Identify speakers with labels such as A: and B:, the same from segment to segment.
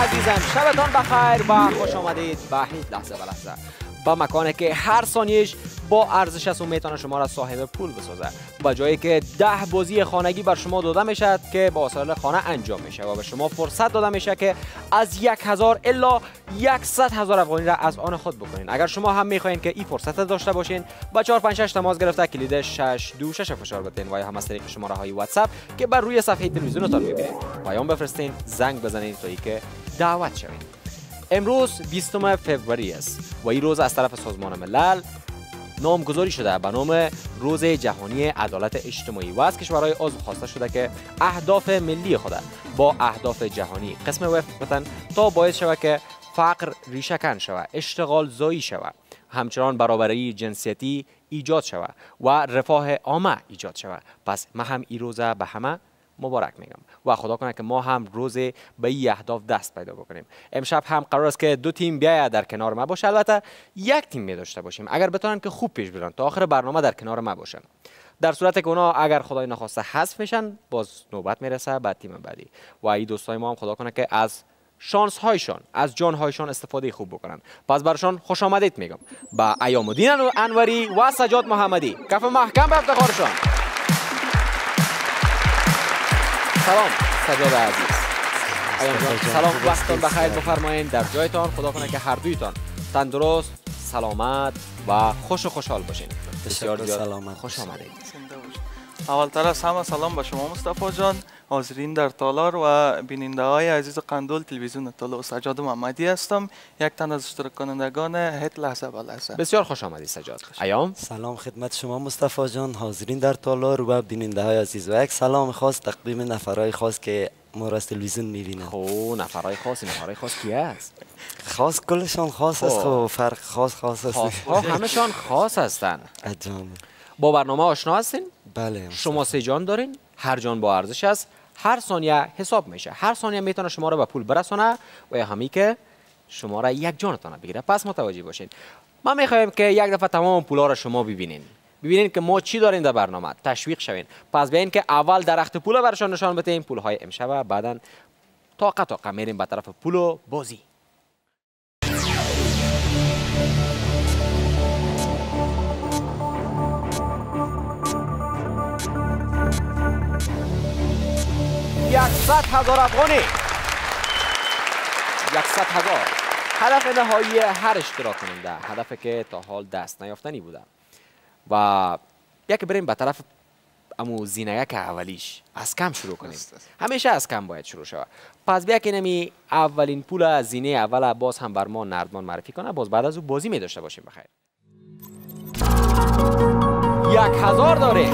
A: عزیزان، شبتان بخیر و خوش آمدید به هیچ لحظه به لحظه با مکانی که هر ثانیه‌اش با ارزش است و میتونه شما را صاحب پول بسازه. با جایی که 10 بازی خانگی بر شما داده میشد که با وسایل خانه انجام میشه و به شما فرصت داده میشه که از 1000 الا 100,000 افغانی را از آن خود بکنین. اگر شما هم میخواین که این فرصت داشته باشین، با 456 تماس گرفته کلید 626 فشار بدین و یا هم از طریق شماره های واتساپ که بر روی صفحه تلویزیونتان میبینید پیام بفرستین، زنگ بزنین تا اینکه دعوت شوین. امروز 20 فوریه است و این روز از طرف سازمان ملل نامگذاری شده به نام روز جهانی عدالت اجتماعی و از کشورهای عضو خواسته شده که اهداف ملی خود با اهداف جهانی قسم وفق بتن تا باعث شود که فقر ریشه کن شود، اشتغال زایی شود، همچنان برابری جنسیتی ایجاد شود و رفاه عامه ایجاد شود. پس من هم این روزه به همه مبارک میگم و خدا کنه که ما هم روز به این اهداف دست پیدا بکنیم. امشب هم قرار است که 2 تیم بیاید در کنار ما باشه، البته 1 تیم می داشته باشیم اگر بتونن که خوب پیش برن تا آخر برنامه در کنار ما باشن. در صورت که اونا اگر خدای نخواسته حذف میشن باز نوبت میرسه بعد تیم بعدی و این دوستای ما هم خدا کنه که از شانس هایشان از جان هایشان استفاده خوب بکنن. پس برشان خوش آمدید میگم با ایام الدین انوری و سجاد محمدی. کف محکم به افتخارشان. سلام سجاد عزیز. سلام، وقتتان بخیر بفرمایید در جایتان. خدا کنه که هر دویتان تندرست، سلامت و خوش و خوشحال باشین. بسیار
B: سلامت.
A: خوش آمدید.
C: اولتر از همه سلام به شما مصطفی جان، حاضرین در تالار و بیننده های عزیز قندول تلویزیون طلوع. سجاد محمدی هستم، یک تن از اشتراک کنندگان هیت لحظه به لحظه.
A: بسیار خوش آمدید سجاد. ایام
B: سلام خدمت شما مصطفی جان، حاضرین در تالار و بیننده های عزیز و یک سلام خاص تقدیم نفرای خاص که ما را از تلویزیون میبینند.
A: خب نفرای خاص کی است؟
B: خاص کلشان خاص است، خب فرق خاص است.
A: همشان خاص هستند.
B: عجب.
A: با برنامه آشنا هستین؟
B: بله.
A: شما 3 جان دارین، هر جان با ارزش است، هر ثانیه حساب میشه، هر ثانیه میتونه شما را به پول برسونه و یا همی که شما را 1 جانتان بگیره. پس متوجه باشین. ما میخوایم که یک دفعه تمام پولا را شما ببینین که ما چی داریم در برنامه، تشویق شوین. پس بیاین که اول درخت پول برشان نشان بدهیم، پولهای امشب و بعداً طاقت میریم به طرف پول و بازی. $100,000 افغانی. 100,000 هدف نهایی هر اشتراک کننده، هدفی که تا حال دست نیافتنی بوده و یک بریم به طرف امو زینه که اولیش از کم شروع کنیم. همیشه از کم باید شروع شود. پس بیا که نمی اولین پول زینه اول باز هم بر ما نردمان معرفی کنه، باز بعد از او بازی می داشته باشیم. بخیر 1,000 داره.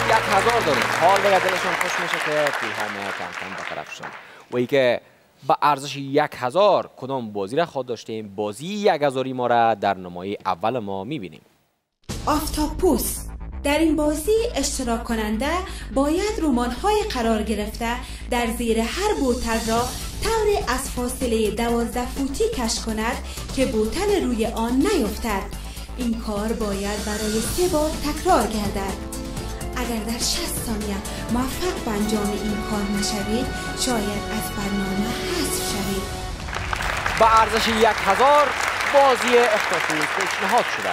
A: 1,000 داریم. حال دیگه دلشون خوش میشه که پول‌ها میاد کم کم به طرفشون. و ای که با ارزش 1,000 کدام بازی را خود داشتیم، بازی 1,000 ما را در نمای اول ما میبینیم.
D: آفتاپوس. در این بازی اشتراک کننده باید رمان‌های قرار گرفته در زیر هر بوتل را طوری از فاصله 12 فوتی کش کند که بوتل روی آن نیفتد. این کار باید برای 3 بار تکرار گردد. اگر در 60 ثانیه موفق به انجام این کار نشوید، شاید از برنامه حذف شوید.
A: با ارزش 1,000 بازی اختاپوس پیشنهاد شده.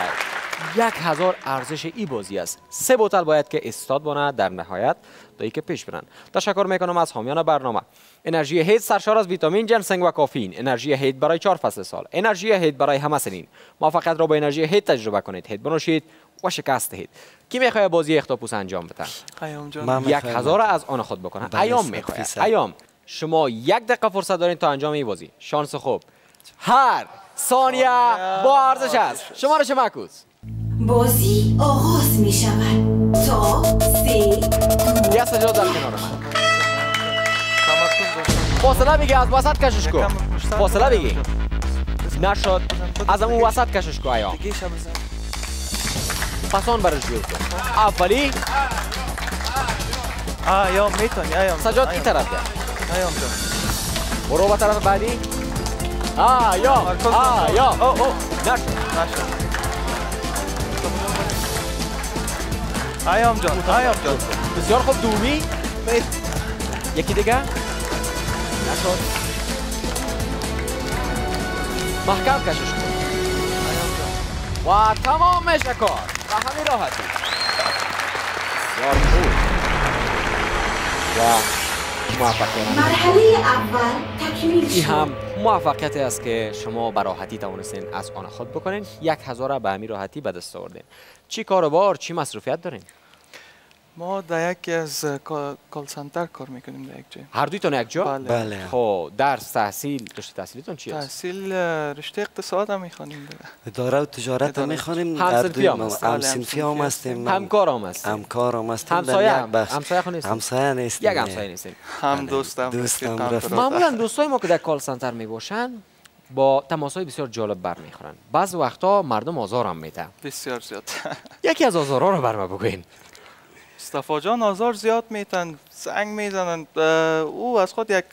A: 1,000 ارزش ای بازی است. 3 بوتل باید که استاد بانه در نهایت تا ای که پیش برن. تشکر میکنم از حامیان برنامه. انرژی هیت سرشار از ویتامین، جنسنگ و کافئین. انرژی هیت برای 4 فصل سال. انرژی هیت برای همه سنین. موفقیت را با انرژی هیت تجربه کنید. هیت بنوشید و شکست دهید. کی میخواد بازی اختاپوس انجام بده؟
C: ایام جان.
A: 1,000 از آن خود بکنه. ایام میخواد. ایام شما 1 دقیقه فرصت دارین تا انجام این بازی. شانس خوب. هر ثانیه با ارزش است. شمارش معکوس.
D: بازی آغاز می شود. تا 3
A: یا سجاد در کنار من. فاصله بگی از وسط کشش کن. فاصله بگی. نشد. از همون وسط کشش کن. ایام. پسان برش بیرون کن. اولی.
C: ایام میتونی. ایام.
A: سجاد این طرف ده.
C: ایام جان.
A: برو به طرف بعدی. ایام. ایام. نشد.
C: ایام جان.
A: بسیار خوب. دومی. یکی دیگه. نشد. محکم کشش کن و تمام میشه کار و همین راحتی. بسیار خوب و موفقیت.
D: مرحله اول تکمیل شد.
A: این هم موفقیتی است که شما به راحتی توانستین از آن خود بکنین. 1000 به همین راحتی به دست آوردین. چی کاروبار چی مصروفیت دارین؟
C: ما در یکی از کال سنتر کار میکنیم در یک جای.
A: هر دویتون یک جا؟
B: بله.
A: خب درس تحصیل رشته تحصیلیتون چی است؟
C: تحصیل رشته اقتصاد هم میخوانیم.
B: اداره و تجارت هم میخوانیم.
A: همصنفی هم هست.
B: همصنفی هم هستیم.
A: همکار هم هستیم.
B: همکار هم هستیم.
A: همسایه خون نیستیم.
B: همسایه نیستیم.
A: یک همسایه نیستیم.
C: هم دوستم رفیقم.
A: معمولا دوستای ما که در کال سنتر می باشن با تماس‌های بسیار جالب برمیخورن. بعض وقتا مردم آزار هم میدن.
C: بسیار زیاد.
A: یکی از آزارها رو برام بگوین.
C: مصطفی جان آزار زیاد میتن، زنگ میزنن. او از خود یک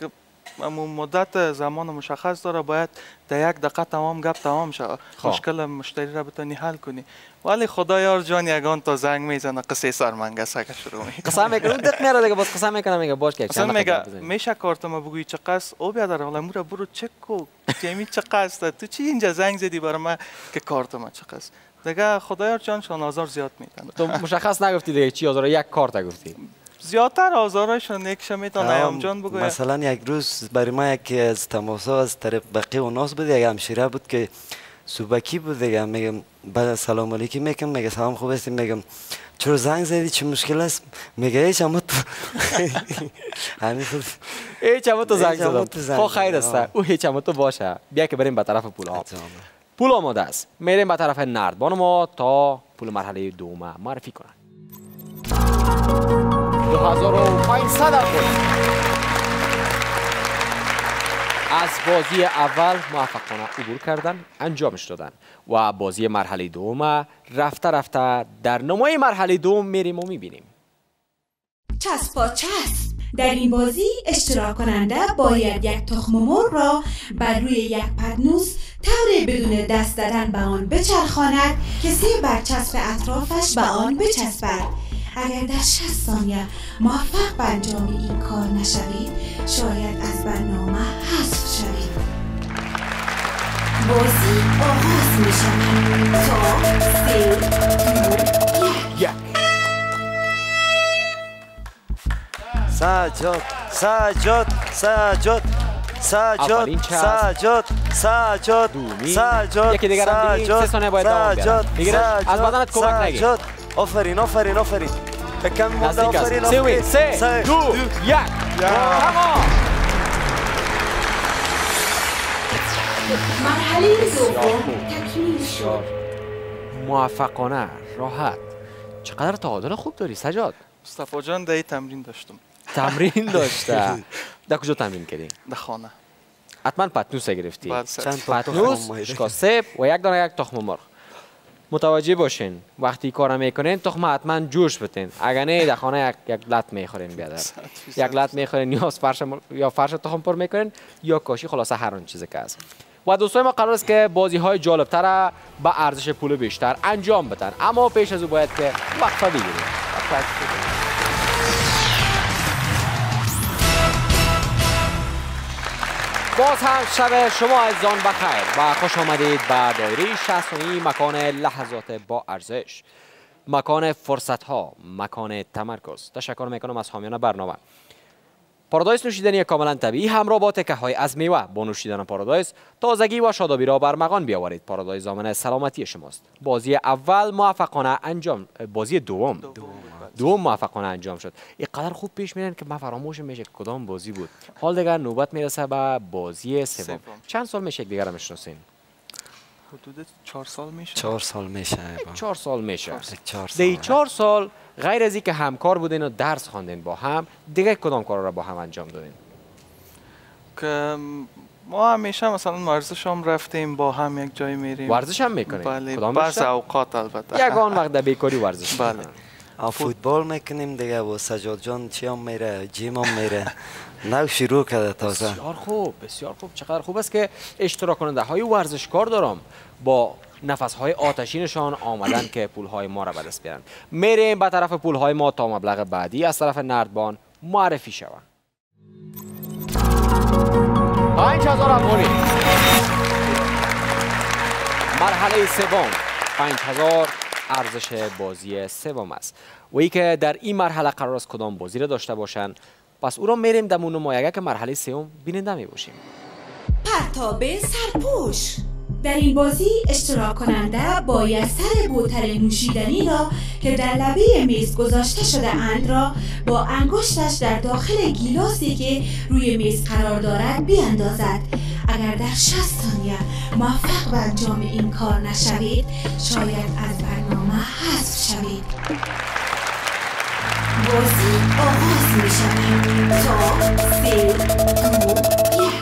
C: مدت زمان مشخص داره، باید در 1 دقیقه تمام گپ تمام شود. مشکل مشتری را بتونی حل کنی. ولی خدایار جان یگان تا زنگ میزنه قصه سرمنگسه که شروع میکنه.
A: قسم میکنم دق میاره دیگه، باز قسم میکنم میگه باش که
C: اصلا میگه میشه کارتم بگویی چه قصد او بیادر حالا مورا برو چک کو جمی چه قصد تو چی اینجا زنگ زدی برای من که کارتم چه قصد دیگه. خدایار جان شان آزار زیاد میتن.
A: تو مشخص نگفتی دیگه چی آزار؟ یک کارت گفتی.
C: زیادتر آزارشون یک شمیتان ایام جان بگوید.
B: مثلا یک روز برای ما یکی از تماس‌ها از طرف بقیه و ناس بود. یک همشیره بود که صوبکی بود دیگه. میگم بعد سلام علیکم میگم، میگه سلام خوب هستی؟ میگم چرا زنگ زدی چه مشکل است؟ میگه هیچ اما تو همین
A: هیچ اما تو زنگ زدم. خب خیر است. او هیچ اما تو باشه. بیا که بریم به طرف پول ها. پول آماده است. میریم به طرف نردبان ما تا پول مرحله دوم معرفی کنن. 2500 از بازی اول موفقانه عبور کردن، انجامش دادن و بازی مرحله دوم رفته رفته در نمای مرحله دوم میریم و میبینیم.
D: چسبا چسب. در این بازی اشتراک کننده باید یک تخم مرغ را بر روی یک پدنوس طور بدون دست دادن به آن بچرخاند که 3 برچسب اطرافش به آن بچسبد. اگر در 60 ثانیه موفق به انجام این کار نشوید شاید از برنامه حذف شوید. بازی آغاز می شود تا 3، 2، 1.
B: سجاد سجاد سجاد سجاد سجاد سجاد سجاد
A: یکی دیگر هم دیگه 3 ثانیه باید دوام بیارم. دیگرش از بدنت کمک نگیر.
B: آفرین آفرین آفرین. کم مونده آفرین
A: آفرین. 3 2 1 تمام.
D: مرحله دوم تکمیل شد.
A: موفقانه، راحت. چقدر تعادل خوب داری سجاد.
C: مصطفی جان در تمرین داشتم.
A: تمرین داشته. در کجا تمرین کردی؟
C: در خانه.
A: حتما پتنوس گرفتی.
B: چند
A: پتنوس، شکاسته و یک دانه یک تخم مرغ. متوجه باشین وقتی کار میکنین تخم حتما جوش بتین، اگر نه در خانه یک لط میخورین. بیادر یک لط میخورین یا فرش تخم پر میکنین یا کاشی، خلاصه هر اون چیزی که هست. و دوستای ما قرار است که بازی های جالب تر با ارزش پول بیشتر انجام بدن، اما پیش از او باید که وقفه بگیریم. باز هم شب شما عزیزان بخیر و خوش آمدید به دایره 60 مکان لحظات با ارزش، مکان فرصت ها، مکان تمرکز. تشکر میکنم از حامیان برنامه. پارادایس نوشیدنی کاملا طبیعی همراه با تکه های از میوه. با نوشیدن پارادایس تازگی و شادابی را بر مغان بیاورید. پارادایس ضامن سلامتی شماست. بازی اول موفقانه انجام، بازی دوم موفقانه انجام شد. اینقدر خوب پیش میرن که من فراموش میشه کدام بازی بود. حال دیگر نوبت میرسه به بازی سوم. چند سال میشه دیگر میشناسین؟
C: حدود 4 سال میشه.
B: 4 سال میشه.
A: 4 سال میشه.
B: 4
A: سال غیر از اینکه همکار بودین و درس خواندین با هم، دیگه کدام کارا را با هم انجام دادین؟
C: که ما همیشه مثلا ورزش هم رفتیم با هم، یک جای میریم.
A: ورزش هم میکنین؟
C: بله، بعض اوقات البته.
A: یگان وقت در بیکاری ورزش.
C: بله.
B: فوتبال میکنیم دیگه و سجاد جان چی هم میره، جیم هم میره. نو شروع کرده تازه.
A: بسیار خوب، بسیار خوب. چقدر خوب است که اشتراک کننده های ورزشکار دارم با نفس های آتشینشان آمدن که پول های ما را به دست بیارن. میریم به طرف پول های ما تا مبلغ بعدی از طرف نردبان معرفی شود. 5000 افغانی. مرحله سوم 5000 ارزش بازی سوم است. و ای که در این مرحله قرار است کدام بازی را داشته باشند، پس او را میریم در نمایش که مرحله سوم بیننده می باشیم.
D: پرتاب سرپوش. در این بازی اشتراک کننده باید سر بوتل نوشیدنی را که در لبه میز گذاشته شده اند را با انگشتش در داخل گیلاسی که روی میز قرار دارد بیاندازد. اگر در 60 ثانیه موفق به انجام این کار نشوید، شاید از برنامه حذف شوید. بازی آغاز می شود. تا 3 2 1.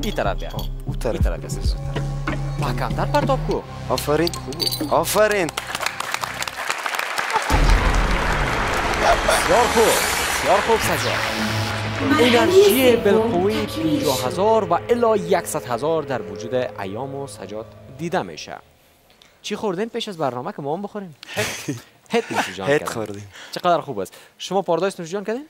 A: این طرف بیا.
B: او طرف.
A: این طرف بیا. ما کمتر پرتاب کو.
B: آفرین. آفرین.
A: بسیار خوب سجاد. انرژی بالقوه 50000 و الی 100000 در وجود ایام و سجاد دیده میشه. چی خوردین پیش از برنامه که ما هم بخوریم؟ هت نوشیجان کردیم.
B: هت خوردیم.
A: چقدر خوب است. شما پارداش نوشیجان کردین؟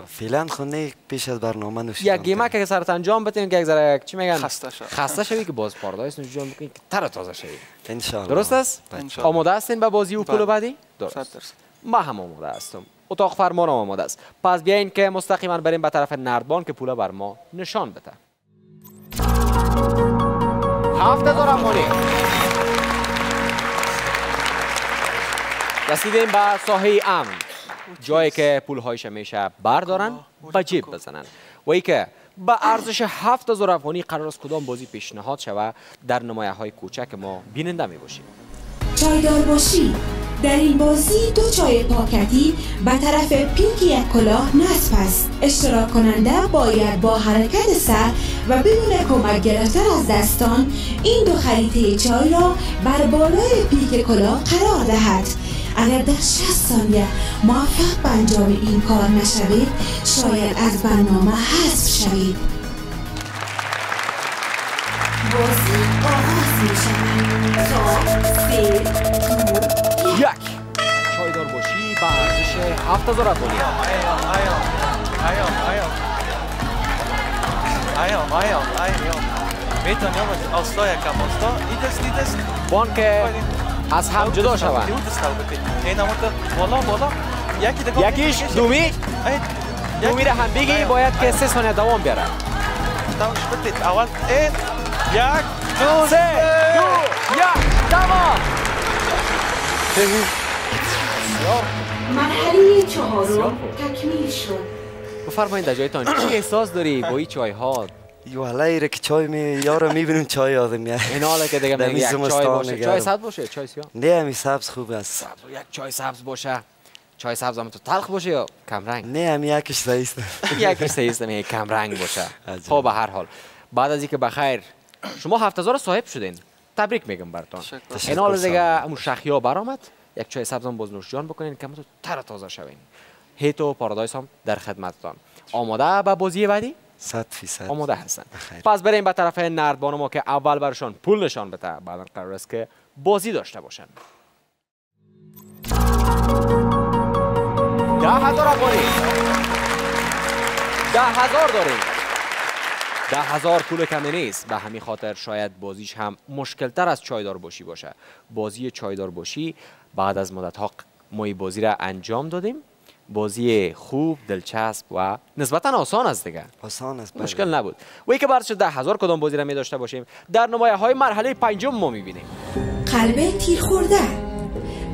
B: فعلا خونه پیش از برنامه نوشیدم.
A: یک گیمه که سرت انجام بدین که یک ذره چی میگن؟
C: خسته
A: شوی که باز پارداش نوشیجان بکنین که تر تازه شوی.
B: ان شاء الله.
A: درست است؟ آماده هستین به بازی و پول بعدی؟
C: درست.
A: ما هم آماده هستم. اتاق فرمان آماده است. پس بیاین که مستقیما بریم به طرف نردبان که پول بر ما نشان بده. 7000 افغانی. رسیدیم به ساحه امن، جایی که پول‌هایش همیشه بردارن و جیب بزنن. و ای که به ارزش 7000 افغانی قرار است کدام بازی پیشنهاد شود در نمایش‌های کوچک ما بیننده می‌باشیم.
D: چایدار باشی. در این بازی 2 چای پاکتی به طرف پینک یک کلاه نصب است. اشتراک کننده باید با حرکت سر و بدون کمک گرفتن از دستان این 2 خریطه چای را بر بالای پیک کلاه قرار دهد. اگر در 60 ثانیه موفق به انجام این کار نشوید، شاید از برنامه حذف شوید. بازی آغاز می شود. تا 3 2
A: 1. چایدار باشی به ارزش 7000 افغانی.
C: میتونی آستا یکم آستا ایدست
A: بان که از هم جدا شوند. یکیش دومی را هم بگی باید که 3 ثانیه دوام بیاره.
C: اول 1 2
A: 3 2 1 دوام.
D: مرحله 4 تکمیل شد.
A: بفرمایید در جایتان چی احساس داری با این چای ها؟
B: والله که چای یارو میبینیم چای یادم میاد.
A: این حالا که دیگه میگه یک چای باشه. چای سبز باشه چای سیاه؟
B: نه همی سبز خوب است.
A: یک چای سبز باشه. چای سبز هم تو تلخ باشه یا کم رنگ؟
B: نه همی یکیش صحیح است.
A: یکیش صحیح است میگه کم رنگ باشه. خب به هر حال بعد از اینکه بخیر شما 7000 صاحب شدین. تبریک میگم براتون. این حال دیگه امو شخیا برآمد. یک چای سبز هم باز نوشجان بکنین که تو تر تازه شوین. هیت و پارادایس هم در خدمتتان. آماده به بازی بعدی؟
B: 100%
A: آماده هستن. پس بریم به طرف نردبان ما که اول برشان پول نشان بده، بعدا قرار است که بازی داشته باشن. 10000 افغانی. 10000 داریم. 10000 پول کمی نیست. به همین خاطر شاید بازیش هم مشکل تر از چایدار باشی باشه. بازی چایدار باشی بعد از مدت ها ما این بازی را انجام دادیم. بازی خوب، دلچسب و نسبتا آسان است دیگه.
B: آسان است.
A: مشکل نبود. و ای که برش 10000 کدام بازی را می داشته باشیم در نمایش‌های مرحله 5 ما می‌بینیم.
D: قلب تیر خورده.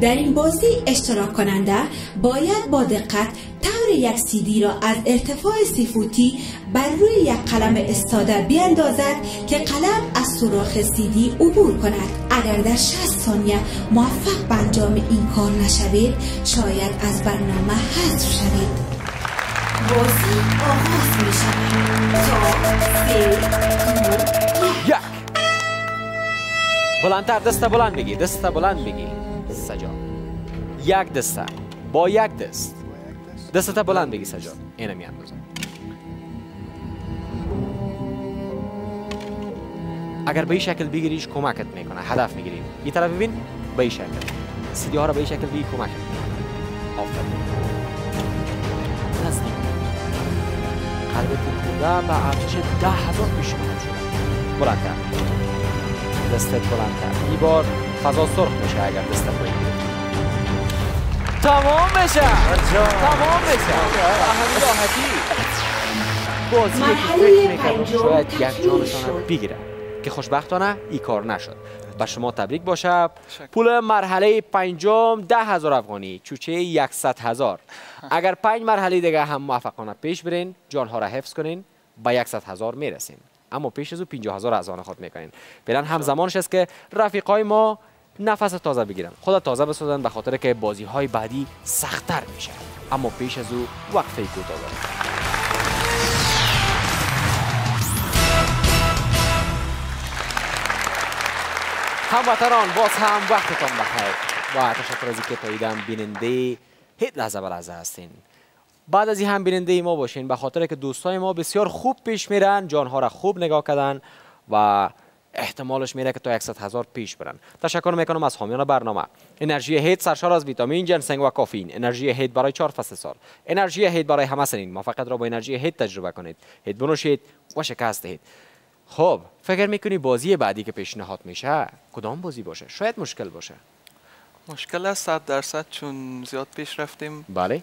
D: در این بازی اشتراک کننده باید با دقت طور یک CD را از ارتفاع 30 فوتی بر روی یک قلم استاده بیاندازد که قلم از سوراخ CD عبور کند. اگر در 60 ثانیه موفق به انجام این کار نشوید، شاید از برنامه حذف شوید. بازی آغاز می شود. تا 3 2
A: 1. بلندتر دست بلند بگی. دست بلند بگی. سجاد. یک دسته با یک دست. دستت بلند بگی سجاد. اینو میاندازم. اگر به این شکل بگیریش کمکت میکنه. هدف میگیری. این طرف ببین. به این شکل. CD ها رو به این شکل بگی کمکت میکنه. آفرین. نزدیک. قلب تکونده به ارزش 10,000 پیشنهاد شده. بلندتر، دستت بلندتر. این بار فضا سرخ میشه اگر دست پایین بیاری. تمام میشه. تمام میشه. همین راحتی. بازی که فکر میکردم شاید یک جانشان بگیره که خوشبختانه این کار نشد. به شما تبریک باشه. پول مرحله پنجم 10,000 افغانی، چوچه 100,000. اگر 5 مرحله دیگه هم موفقانه پیش برین، جانها را حفظ کنین، به 100,000 میرسین. اما پیش از او 50,000 از آن خود میکنین. فعلا هم زمانش است که رفیقای ما نفس تازه بگیرن، خود تازه بسازن، به خاطر که بازی های بعدی سخت‌تر میشه. اما پیش از او وقفه کوتاه داریم. هموطنان باز هم وقتتان بخیر و تشکر از اینکه تا ایدم بیننده هیچ لحظه به لحظه هستین. بعد از این هم بیننده ما باشین، به خاطر که دوستای ما بسیار خوب پیش میرن، جانها را خوب نگاه کردن و احتمالش میره که تا 100,000 پیش برن. تشکر میکنم از حامیان برنامه. انرژی هیت سرشار از ویتامین، جنسنگ و کافئین. انرژی هیت برای 4 فصل سال. انرژی هیت برای همه سنین. موفقیت را با انرژی هیت تجربه کنید. هیت بنوشید و شکست دهید. خب فکر میکنی بازی بعدی که پیشنهاد میشه کدام بازی باشه؟ شاید مشکل باشه.
C: مشکل است 100% چون زیاد پیش رفتیم.
A: بله.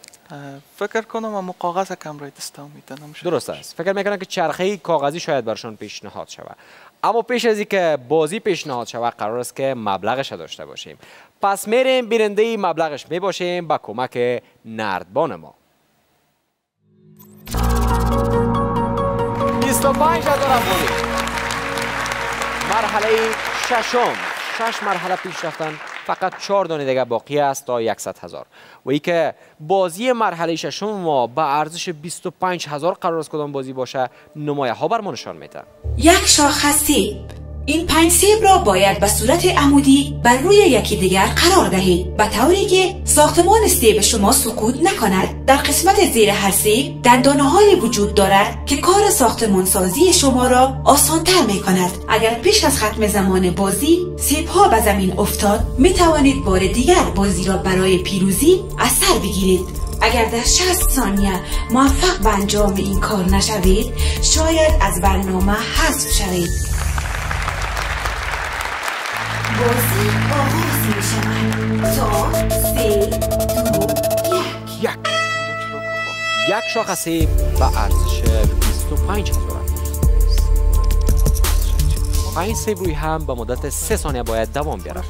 C: فکر کنم اما کاغذ کم رای دستم میتونم.
A: درست است. فکر میکنم که چرخه کاغذی شاید برشان پیشنهاد شود. اما پیش از اینکه بازی پیشنهاد شود قرار است که مبلغش داشته باشیم. پس میریم بیننده مبلغش میباشیم با کمک نردبان ما. 25,000 افغانی. مرحله ششم. 6 مرحله پیش رفتن، فقط 4 دانه دیگه باقی است تا 100,000. و ای که بازی مرحله ششم ما با ارزش 25,000 قرار است کدام بازی باشه، نمایه ها بر ما نشان میده.
D: یک شاخه سیب. این 5 سیب را باید به صورت عمودی بر روی یکی دیگر قرار دهید به طوری که ساختمان سیب شما سقوط نکند. در قسمت زیر هر سیب دندانه‌هایی وجود دارد که کار ساختمان سازی شما را آسان‌تر می کند. اگر پیش از ختم زمان بازی سیب ها به زمین افتاد، می توانید بار دیگر بازی را برای پیروزی از سر بگیرید. اگر در 60 ثانیه موفق به انجام این کار نشوید، شاید از برنامه حذف شوید. بازی آغاز می شود تا 3، 2، 1.
A: یک شاخه سیب به ارزش 25,000. 5 سیب روی هم به مدت 3 ثانیه باید دوام بیاره.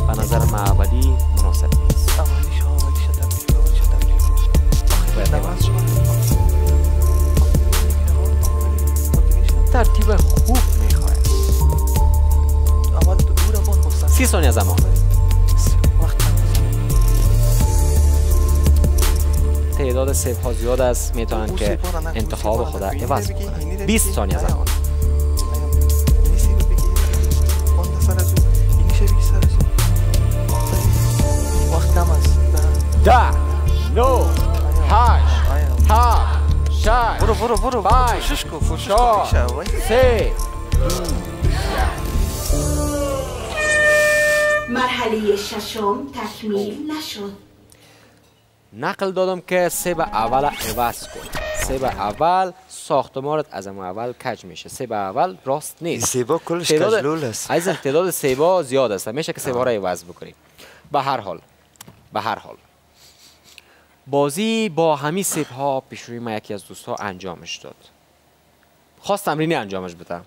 A: به نظر من اولی مناسب نیست. ترتیب خوب میخواه. 30 ثانیه زمان. تعداد سیب ها زیاد است، میتونن که انتخاب خود عوض کنن. 20 ثانیه زمان. ده، 9، 8، 7، 6،
C: برو
A: 5، 4، 3.
D: مرحله ششم تکمیل نشد.
A: نقل دادم که سیب اول عوض کن. سیب اول ساختمانت از اول کج میشه. سیب اول راست نیست.
B: سیبا کلش کجلول است.
A: عزیزم تعداد سیبا زیاد است، میشه که سیبا را عوض بکنیم. به هر حال بازی با همین سیب ها پیش روی ما یکی از دوست ها انجامش داد. خواست تمرینی انجامش بدم.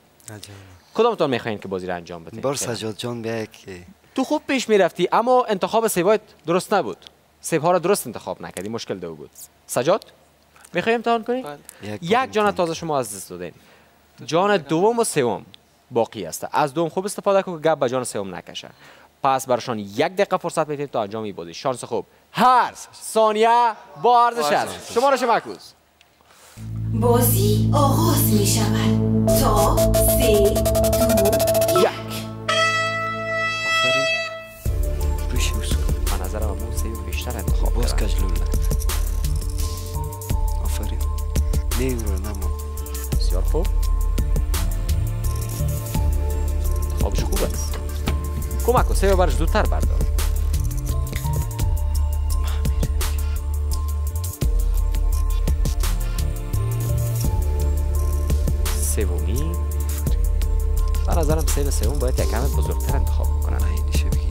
A: کدامتون میخواین که بازی را انجام بدین؟
B: بار سجاد جان بیا که
A: تو خوب پیش میرفتی اما انتخاب سیبات درست نبود. سیب ها را درست انتخاب نکردی، مشکل دو بود. سجاد میخوای امتحان کنی؟ یک جان تازه شما از دست دادین. جان دوم و سوم باقی است. از دوم خوب استفاده کن که گپ به جان سوم نکشه. پس برشان 1 دقیقه فرصت میدید تا انجام این بازی. شانس خوب. هر ثانیه با ارزش است. شمارش معکوس.
D: بازی آغاز می شود تا 3، 2، 1.
B: آفرین. روش
A: به نظرم اون سیب بیشتر انتخاب
B: باز
A: کرد.
B: کجلول. آفرین. نمی‌رونم.
A: بسیار خوب. انتخابش خوب است. کمک کن سیب برش زودتر بردار. سومی به نظرم سیب سوم باید یک کم بزرگتر انتخاب کنن.
B: اینیشه بگیره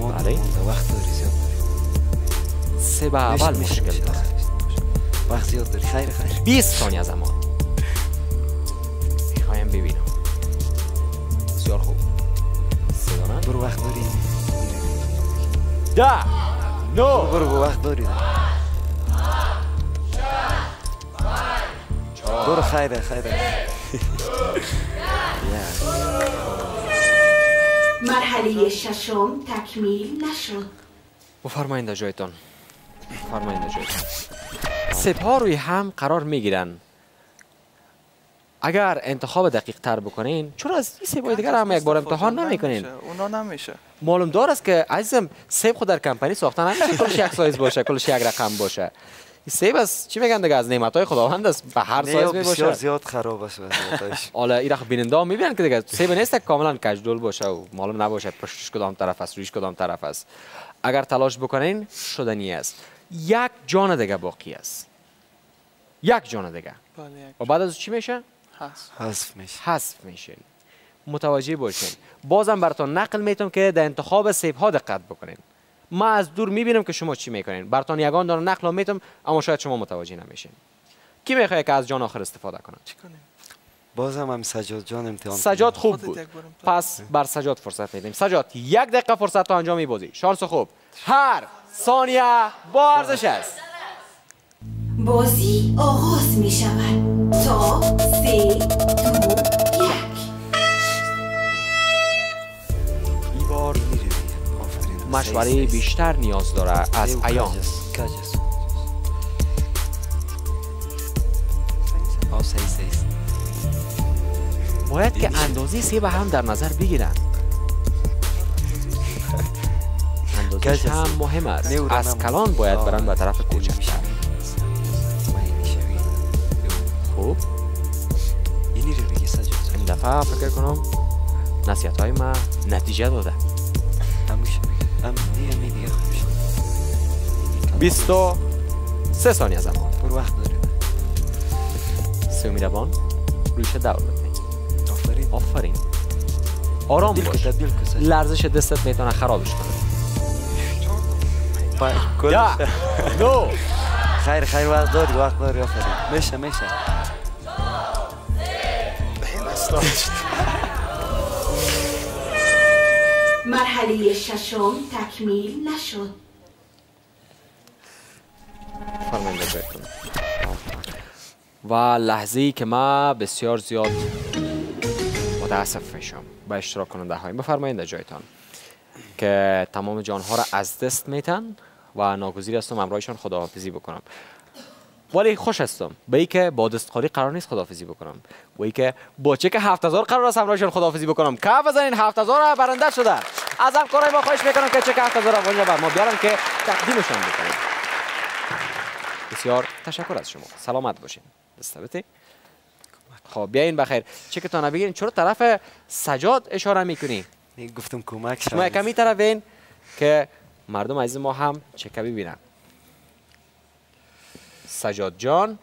A: بله
B: وقت داری زیاد
A: سیب اول مشکل داره.
B: وقت زیاد داری. خیر
A: 20 ثانیه زمان میخوایم ببینم. بسیار خوب. سیدانه
B: برو وقت داری.
A: 10 9
B: برو وقت داری. برو خیره
D: مرحله ششم تکمیل نشد.
A: بفرمایید در جایتان. سیب ها روی هم قرار میگیرن. اگر انتخاب دقیق تر بکنین، چرا از این سیب های دیگر هم یک بار امتحان نمیکنین؟
C: اونا نمیشه.
A: معلوم دار است که عزیزم سیب خود در کمپانی ساختن نمیشه کلش یک سایز باشه، کلش یک رقم باشه. این سیب است چی میگن دیگه، از نعمت‌های خداوند است، به هر سایز می باشه.
B: بسیار زیاد خراب است.
A: حالا این رخ بیننده ها میبینن که دیگه سیب نیست که کاملا کجدول باشه و معلوم نباشه پشتش کدام طرف است، رویش کدام طرف است. اگر تلاش بکنین شدنی است. یک جان دیگه باقی است. یک جان دیگه. و بعد از چی میشه؟ حذف میشه. متوجه باشین. بازم براتون نقل میتونم که در انتخاب سیب ها دقت بکنین. ما از دور میبینم که شما چی میکنین. براتون یگان دارم نقل میتونم اما شاید شما متوجه نمیشین. کی میخواد که از جان آخر استفاده کنه؟
C: چی کنیم؟
B: بازم هم سجاد جان امتحان.
A: سجاد خوب بود. پس بر سجاد فرصت میدیم. سجاد 1 دقیقه فرصت تو انجام بازی. شانس خوب. هر ثانیه با ارزش است.
D: بازی آغاز می شود تا 3 2 1.
A: این بار مشوره بیشتر نیاز داره از ایام. باید که اندازه سیب هم در نظر بگیرن. اندازش هم مهم است. از کلان باید برن به طرف کوچکتر. خوب این دفعه فکر کنم نصیحت های ما نتیجه داده. 23 ثانیه زمان.
B: برو وقت داری.
A: سومی روان رویش دور بکنید. آفرین. آرام باش. لرزش دستت میتونه خرابش کنه. 9
B: خیر وقت داری آفرین. میشه.
D: مرحله ششم تکمیل نشد.
A: فرمانده بکنم. و لحظه‌ای که ما بسیار زیاد متاسف میشم با اشتراک کننده های بفرمایید در جایتان که تمام جانها را از دست میتن و ناگزیر هستم امرایشان خداحافظی بکنم. ولی خوش هستم به ای که با دستخواری قرار نیست خداحافظی بکنم و ای که با چک 7000 قرار است امرایشان خداحافظی بکنم. کف بزنین 7000 برنده شدن. از همکارای ما خواهش میکنم که چک 7000 افغانی بر ما بیارن که تقدیمشان بکنیم. بسیار تشکر از شما. سلامت باشین. دستبتی. خب بیاین بخیر. چکتون بگیرین. چرا طرف سجاد اشاره میکنی؟
B: گفتم کمک
A: شما کمی طرف این که مردم عزیز ما هم چک ببینن. سجاد جان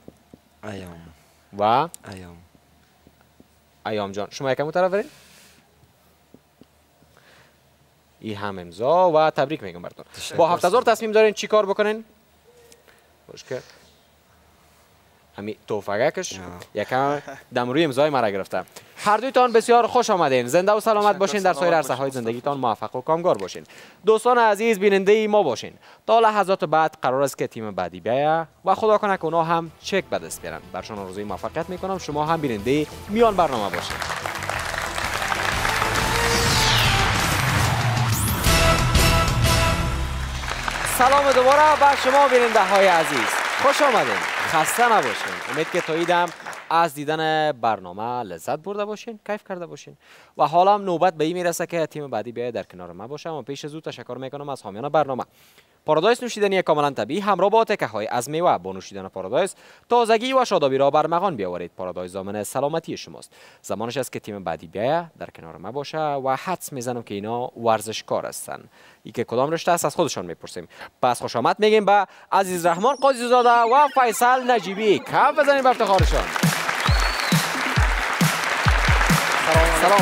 A: و ایام جان شما یکم طرف برین. این هم امضا و تبریک میگم براتون. با 7000 تصمیم دارین چی کار بکنین؟ خوش که همین توفقکش یکم دم روی امضای مرا گرفته. هر دویتان بسیار خوش آمدین. زنده و سلامت باشین. در سایر عرصه‌های زندگیتان موفق و کامگار باشین. دوستان عزیز بیننده ما باشین. تا لحظات بعد قرار است که تیم بعدی بیاید و خدا کنه که اونا هم چک به دست بیارن. برشان آرزوی موفقیت میکنم. شما هم بیننده میان برنامه باشین. سلام دوباره بر شما بیننده های عزیز. خوش آمدین. خسته نباشین. امید که تا ایدم از دیدن برنامه لذت برده باشین، کیف کرده باشین. و حالا هم نوبت به این میرسه که تیم بعدی بیاید در کنار ما باشه. و پیش از او تشکر میکنم از حامیان برنامه. پارادایس نوشیدنی کاملا طبیعی همراه با تکه های از میوه. با نوشیدن پارادایس تازگی و شادابی را بر مغان بیاورید. پارادایس ضامن سلامتی شماست. زمانش است که تیم بعدی بیاید در کنار ما باشه و حدس میزنم که اینا ورزشکار هستن. ای که کدام رشته است از خودشان میپرسیم. پس خوش آمد میگیم به عزیز رحمان قاضی زاده و فیصل نجیبی. کف بزنیم به افتخارشان. سلام.